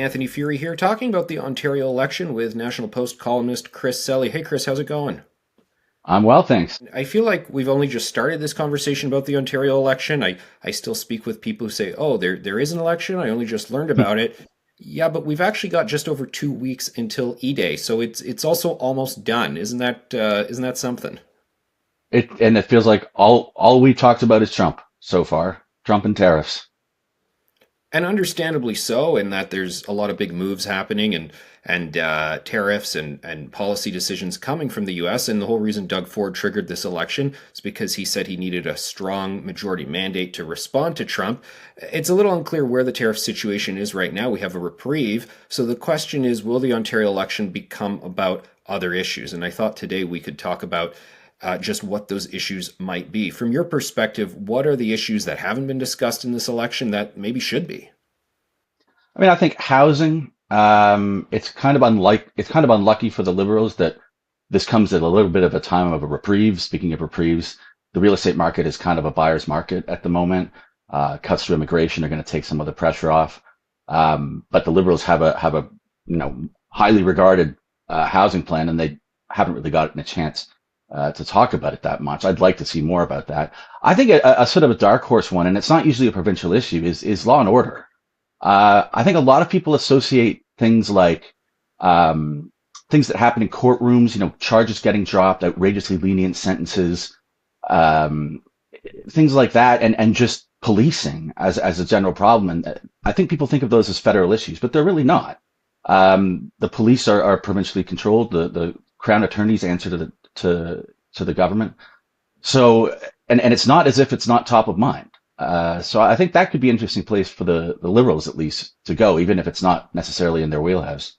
Anthony Furey here, talking about the Ontario election with National Post columnist Chris Selley. Hey, Chris, how's it going? I'm well, thanks. I feel like we've only just started this conversation about the Ontario election. I still speak with people who say, "Oh, there is an election. I only just learned about it." Yeah, but we've actually got just over 2 weeks until E-Day, so it's also almost done. Isn't that something? It feels like all we talked about is Trump so far, Trump and tariffs. And understandably so, in that there's a lot of big moves happening and tariffs and policy decisions coming from the U.S. And the whole reason Doug Ford triggered this election is because he said he needed a strong majority mandate to respond to Trump. It's a little unclear where the tariff situation is right now. We have a reprieve, so the question is, will the Ontario election become about other issues? And I thought today we could talk about just what those issues might be. From your perspective, what are the issues that haven't been discussed in this election that maybe should be? I mean, I think housing. It's kind of unlucky for the Liberals that this comes at a little bit of a time of a reprieve. Speaking of reprieves, the real estate market is kind of a buyer's market at the moment. Cuts to immigration are going to take some of the pressure off. But the Liberals have a highly regarded housing plan, and they haven't really gotten a chance to talk about it that much. I'd like to see more about that. I think a sort of a dark horse one, and it's not usually a provincial issue, is law and order. I think a lot of people associate things like things that happen in courtrooms, charges getting dropped, outrageously lenient sentences, um, things like that, and just policing as a general problem. And I think people think of those as federal issues, but they're really not. The police are provincially controlled. The crown attorneys answer to the government. So, and it's not as if it's not top of mind. So I think that could be an interesting place for the Liberals, at least, to go, even if it's not necessarily in their wheelhouse.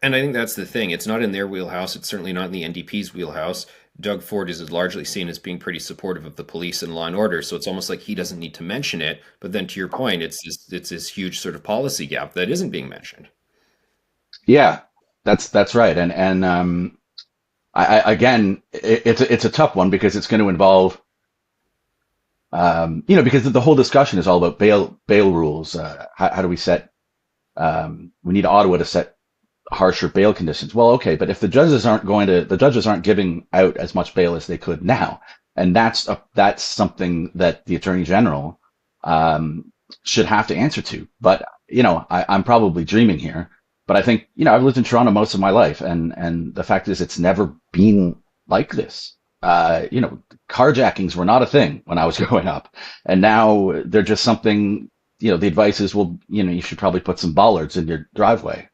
And I think that's the thing. It's not in their wheelhouse. It's certainly not in the NDP's wheelhouse. Doug Ford is largely seen as being pretty supportive of the police and law and order, so it's almost like he doesn't need to mention it. But then, to your point, it's this huge sort of policy gap that isn't being mentioned. Yeah, that's right. And again, it's a tough one because it's going to involve, because the whole discussion is all about bail rules. How do we set? We need Ottawa to set harsher bail conditions. Well, okay, but if the judges aren't giving out as much bail as they could now, and that's something that the Attorney General should have to answer to. But I'm probably dreaming here, but I think I've lived in Toronto most of my life, and the fact is it's never been like this. Carjackings were not a thing when I was growing up, and now they're just something. The advice is, well, you should probably put some bollards in your driveway.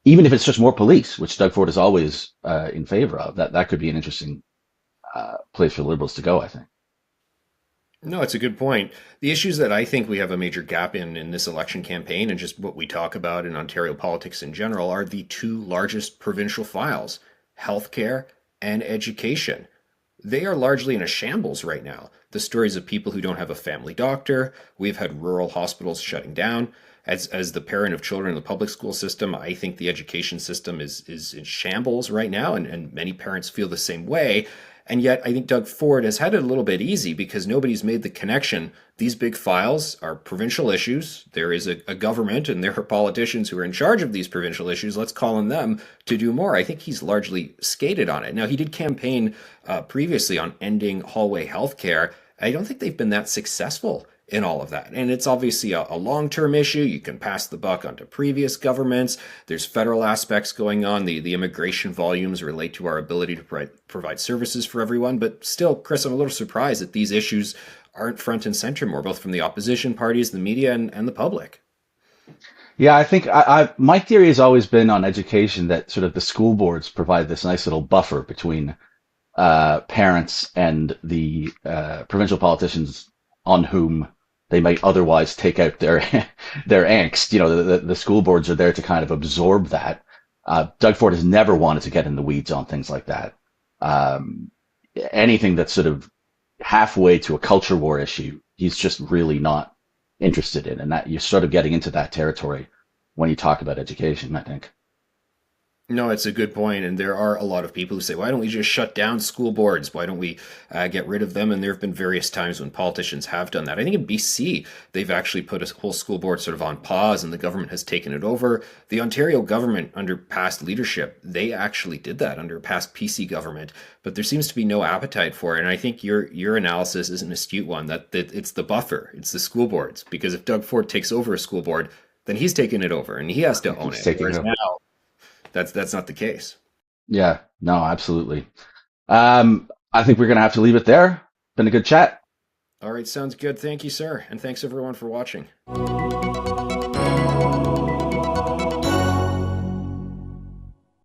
Even if it's just more police, which Doug Ford is always in favor of, that could be an interesting place for Liberals to go, I think. No, it's a good point. The issues that I think we have a major gap in this election campaign and just what we talk about in Ontario politics in general are the two largest provincial files, healthcare and education. They are largely in a shambles right now. The stories of people who don't have a family doctor, we've had rural hospitals shutting down. As the parent of children in the public school system, I think the education system is in shambles right now, and many parents feel the same way. And yet, I think Doug Ford has had it a little bit easy because nobody's made the connection. These big files are provincial issues. There is a government and there are politicians who are in charge of these provincial issues. Let's call on them to do more. I think he's largely skated on it. Now, he did campaign previously on ending hallway healthcare. I don't think they've been that successful in all of that. And it's obviously a long-term issue. You can pass the buck onto previous governments. There's federal aspects going on. The immigration volumes relate to our ability to provide services for everyone. But still, Chris, I'm a little surprised that these issues aren't front and center more, both from the opposition parties, the media, and the public. Yeah, I think my theory has always been on education that sort of the school boards provide this nice little buffer between parents and the provincial politicians on whom they might otherwise take out their their angst. The school boards are there to kind of absorb that. Doug Ford has never wanted to get in the weeds on things like that. Um, Anything that's sort of halfway to a culture war issue, he's just really not interested in, and that you're sort of getting into that territory when you talk about education, I think. No, it's a good point, and there are a lot of people who say, "Why don't we just shut down school boards? Why don't we get rid of them?" And there have been various times when politicians have done that. I think in BC, they've actually put a whole school board sort of on pause, and the government has taken it over. The Ontario government, under past leadership, they actually did that under past PC government, but there seems to be no appetite for it. And I think your analysis is an astute one that it's the buffer, it's the school boards, because if Doug Ford takes over a school board, then he's taken it over and he has to own He's it. taking it Whereas over. now, that's not the case. Yeah, no, absolutely. I think we're going to have to leave it there. Been a good chat. All right, sounds good. Thank you, sir. And thanks everyone for watching.